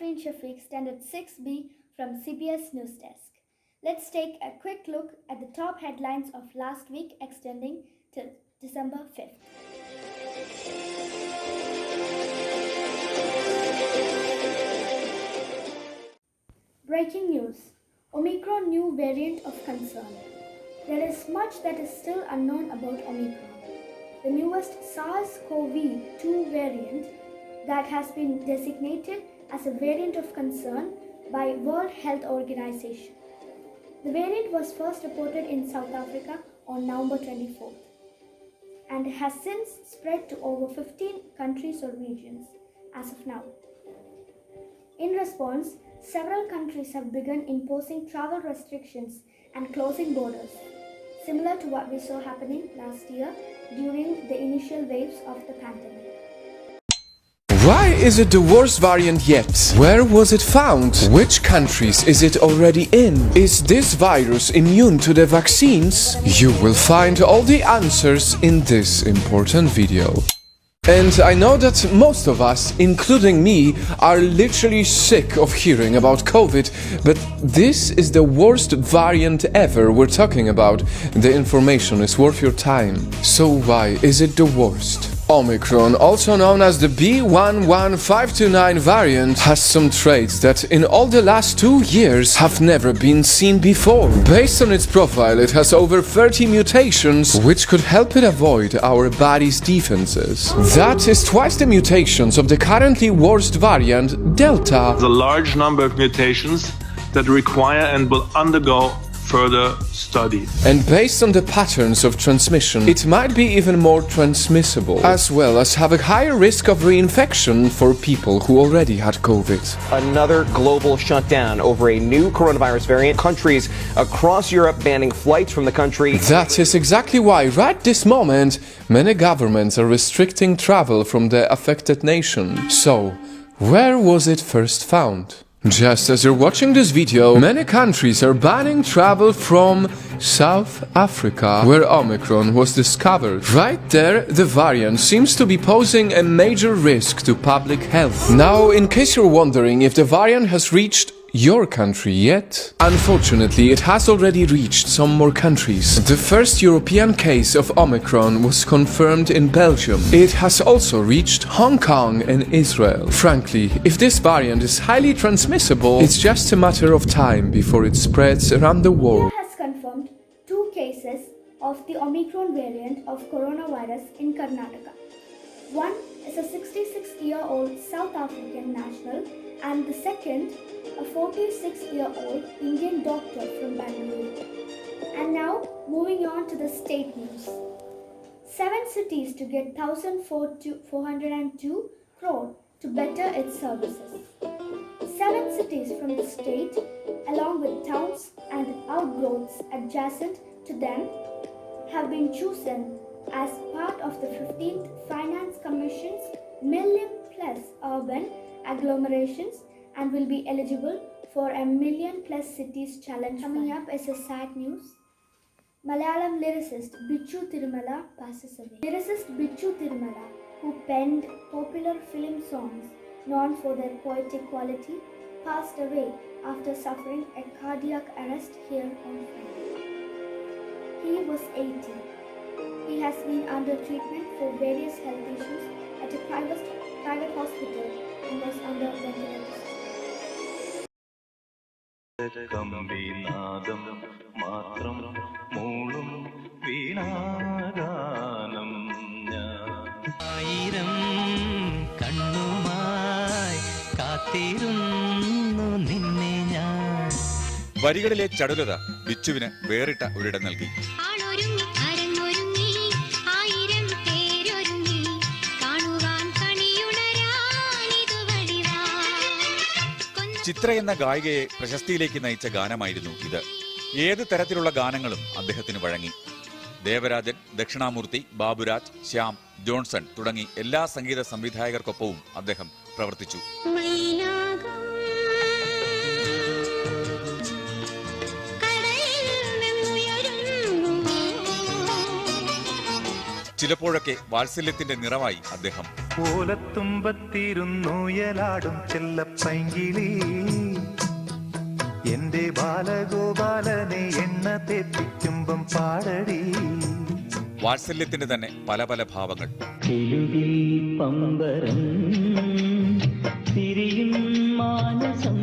Safreen Shefique, Standard 6B from CPS News Desk. Let's take a quick look at the top headlines of last week extending till December 5th. Breaking news. Omicron new variant of concern. There is much that is still unknown about Omicron. The newest SARS-CoV-2 variant that has been designated as a variant of concern by World Health Organization. The variant was first reported in South Africa on November 24th and has since spread to over 15 countries or regions as of now. In response, several countries have begun imposing travel restrictions and closing borders, similar to what we saw happening last year during the initial waves of the pandemic. Why is it the worst variant yet? Where was it found? Which countries is it already in? Is this virus immune to the vaccines? You will find all the answers in this important video. And I know that most of us, including me, are literally sick of hearing about COVID, but this is the worst variant ever we're talking about. The information is worth your time. So why is it the worst? Omicron, also known as the B11529 variant, has some traits that in all the last 2 years have never been seen before. Based on its profile, it has over 30 mutations, which could help it avoid our body's defenses. That is twice the mutations of the currently worst variant, Delta. There's a large number of mutations that require and will undergo further studies. And based on the patterns of transmission, it might be even more transmissible, as well as have a higher risk of reinfection for people who already had COVID. Another global shutdown over a new coronavirus variant. Countries across Europe banning flights from the country. That is exactly why, right this moment, many governments are restricting travel from the affected nation. So, where was it first found? Just as you're watching this video, many countries are banning travel from South Africa, where Omicron was discovered. Right there, the variant seems to be posing a major risk to public health. Now, in case you're wondering if the variant has reached your country yet? Unfortunately, it has already reached some more countries. The first European case of Omicron was confirmed in Belgium. It has also reached Hong Kong and Israel. Frankly, if this variant is highly transmissible, it's just a matter of time before it spreads around the world. India has confirmed 2 cases of the Omicron variant of coronavirus in Karnataka. One is a 66-year-old South African national, and the second, a 46-year-old Indian doctor from Bangalore. And now, moving on to the state news. 7 cities to get 1,402 crore to better its services. 7 cities from the state, along with towns and outgrowths adjacent to them, have been chosen as part of the 15th Finance Commission's Million Plus Urban Agglomerations and will be eligible for a Million Plus Cities Challenge. Coming up is a sad news. Malayalam lyricist Bichu Tirumala passes away. Lyricist Bichu Tirumala, who penned popular film songs known for their poetic quality, passed away after suffering a cardiac arrest here on Friday. He was 80. He has been under treatment for various health issues at a private hospital and was under ventilators. വരികളിലെ ചടുലത ബിച്ചുവിന് വേറിട്ട ഒരിടം നൽകി. ചിത്ര എന്ന ഗായികയെ പ്രശസ്തിയിലേക്ക് നയിച്ച ഗാനമായിരുന്നു ഇത്. ഏത് തരത്തിലുള്ള ഗാനങ്ങളും അദ്ദേഹത്തിന് വഴങ്ങി. ദേവരാജൻ, ദക്ഷിണാമൂർത്തി, ബാബുരാജ്, ശ്യാം, ജോൺസൺ തുടങ്ങി എല്ലാ സംഗീത സംവിധായകർക്കൊപ്പവും അദ്ദേഹം പ്രവർത്തിച്ചു. ചിലപ്പോഴൊക്കെ വാത്സല്യത്തിന്റെ നിറമായി അദ്ദേഹം. ഓലത്തുമ്പത്തിരുന്നുയലാടും ചെല്ലപ്പൈങ്കിളി എന്റെ ബാലഗോപാലനെ എണ്ണ തേപ്പിക്കുമ്പം പാടടി. വാത്സല്യത്തിന്റെ തന്നെ പല പല ഭാവങ്ങൾ. പമ്പരം തിരിയും മാനസം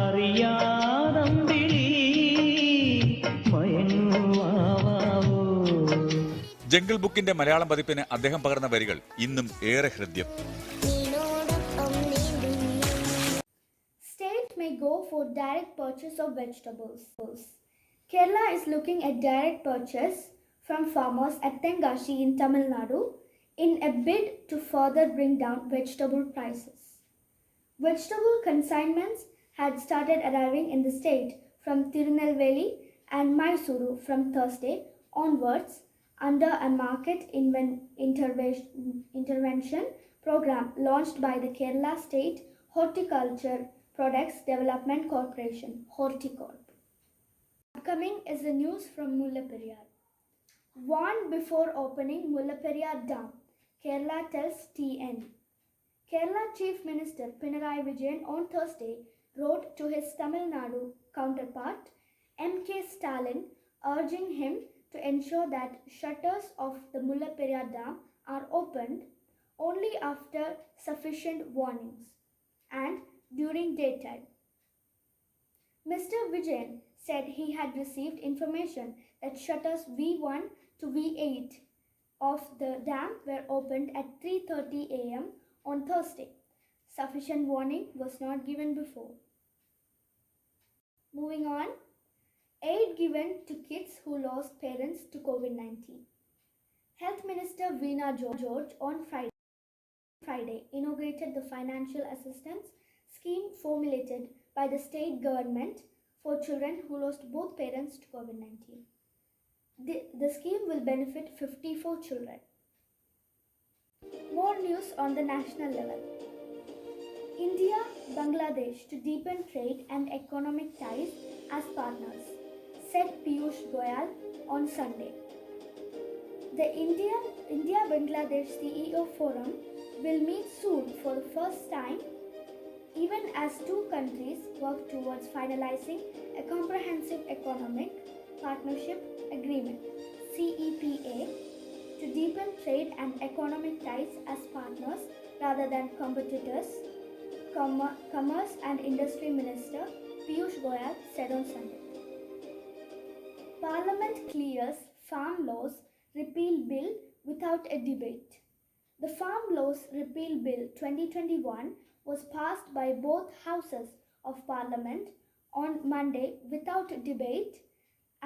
അറിയാതമ്പിളി മയങ്ങുവാവോ. ജംഗിൾ ബുക്കിന്റെ മലയാളം പതിപ്പിന് അദ്ദേഹം പകർന്ന വരികൾ ഇന്നും ഏറെ Hridyam. State may go for direct purchase of vegetables. Kerala is looking at direct purchase from farmers at Tengashi in Tamil Nadu in a bid to further bring down vegetable prices. Vegetable consignments had started arriving in the state from Tirunelveli and Mysuru from Thursday onwards under a market intervention program launched by the Kerala State Horticulture Products Development Corporation, Horticorp. Upcoming is the news from Mullaperiyar. Warned before opening Mullaperiyar Dam, Kerala tells TN. Kerala Chief Minister Pinarayi Vijayan on Thursday wrote to his Tamil Nadu counterpart M.K. Stalin urging him to ensure that shutters of the Mullaperiyar Dam are opened only after sufficient warnings and during daytime. Mr. Vijayan said he had received information that shutters V1 to V8 of the dam were opened at 3:30 a.m. on Thursday. Sufficient warning was not given before. Moving on, aid given to kids who lost parents to COVID-19. Health Minister Veena George on Friday inaugurated the financial assistance scheme formulated by the state government for children who lost both parents to COVID-19. The scheme will benefit 54 children. More news on the national level. India, Bangladesh to deepen trade and economic ties as partners, said Piyush Goyal on Sunday. The India-Bangladesh CEO Forum will meet soon for the first time, even as two countries work towards finalizing a comprehensive economic partnership agreement, CEPA, to deepen trade and economic ties as partners rather than competitors, Commerce and Industry Minister Piyush Goyal said on Sunday. Parliament clears Farm Laws Repeal Bill without a debate. The Farm Laws Repeal Bill 2021 was passed by both houses of Parliament on Monday without debate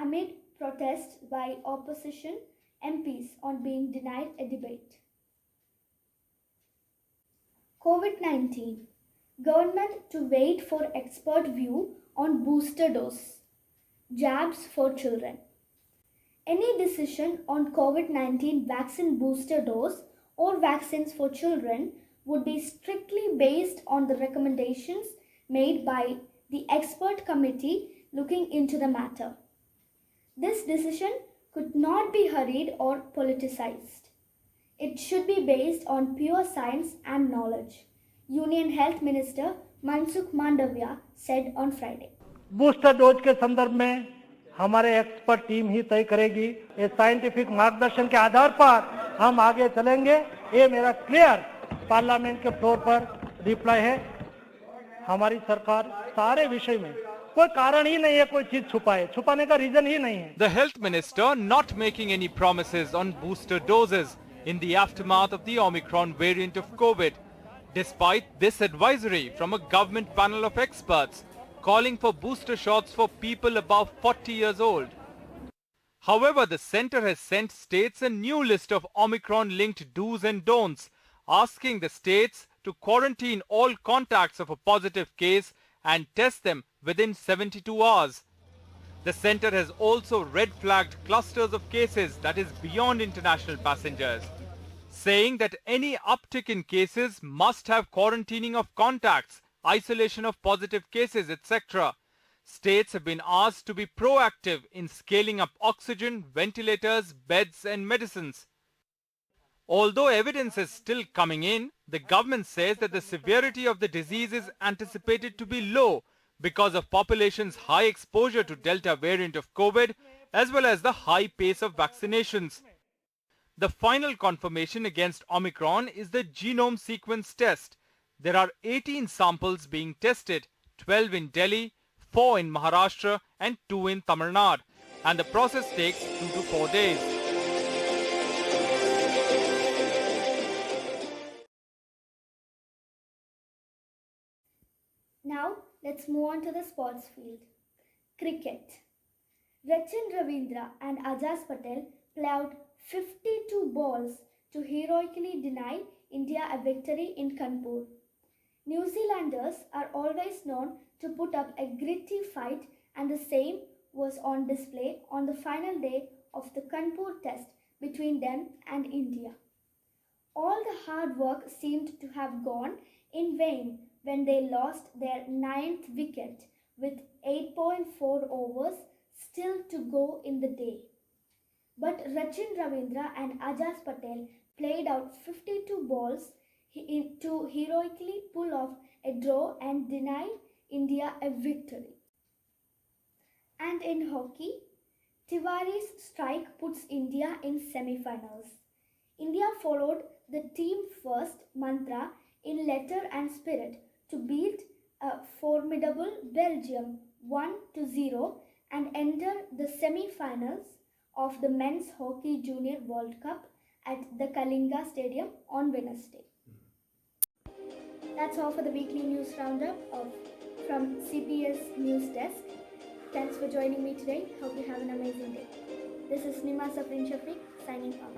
amid protests by opposition MPs on being denied a debate. COVID-19. Government to wait for expert view on booster dose. Jabs for children. Any decision on COVID-19 vaccine booster dose or vaccines for children would be strictly based on the recommendations made by the expert committee looking into the matter. This decision could not be hurried or politicized. It should be based on pure science and knowledge, Union Health Minister Mansukh Mandavia said on Friday. Booster dose के संदर्भ में हमारे expert team ही तय करेगी. ये scientific मार्गदर्शन के आधार पर हम आगे चलेंगे. ये मेरा क्लियर पार्लियामेंट के फ्लोर पर रिप्लाई है. हमारी सरकार सारे विषय में कोई कारण ही नहीं है कोई चीज छुपाने का रीजन ही नहीं है. The health minister not making any promises on booster doses in the aftermath of the Omicron variant of COVID, despite this advisory from a government panel of experts calling for booster shots for people above 40 years old. However, the centre has sent states a new list of Omicron-linked do's and don'ts, asking the states to quarantine all contacts of a positive case and test them within 72 hours. The centre has also red-flagged clusters of cases that is beyond international passengers, saying that any uptick in cases must have quarantining of contacts, isolation of positive cases, etc. States have been asked to be proactive in scaling up oxygen, ventilators, beds and medicines. Although evidence is still coming in, the government says that the severity of the disease is anticipated to be low because of population's high exposure to Delta variant of COVID as well as the high pace of vaccinations. The final confirmation against Omicron is the genome sequence test. There are 18 samples being tested, 12 in Delhi, 4 in Maharashtra and 2 in Tamil Nadu, and the process takes 2 to 4 days. Now, let's move on to the sports field. Cricket. Sachin Ravindra and Ajaz Patel ploughed 52 balls to heroically deny India a victory in Kanpur. New Zealanders are always known to put up a gritty fight, and the same was on display on the final day of the Kanpur test between them and India. All the hard work seemed to have gone in vain when they lost their ninth wicket with 8.4 overs still to go in the day. But Sachin Ravindra and Ajaz Patel played out 52 balls to heroically pull off a draw and deny India a victory. And in hockey, Tiwari's strike puts India in semi-finals. India followed the team first mantra in letter and spirit to beat a formidable Belgium 1-0 and enter the semi-finals of the Men's Hockey Junior World Cup at the Kalinga Stadium on Wednesday. That's all for the weekly news roundup from CPS News Desk. Thanks for joining me today. Hope you have an amazing day. This is Nimaah Safreen Shefique signing off.